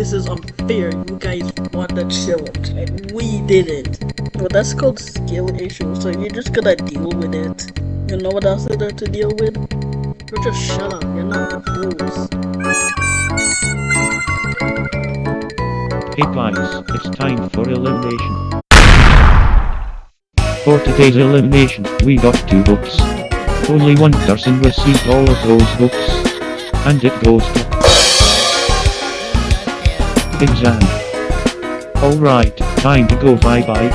this is unfair. You guys won the challenge and we didn't. Well, that's called skill issue, so you're just gonna deal with it. You know what else is there to deal with? Or just shut up, you're not the fools. Hey guys, it's time for elimination. For today's elimination, we got 2 books. Only one person received all of those books. And it goes to exam. Alright, time to go bye bye.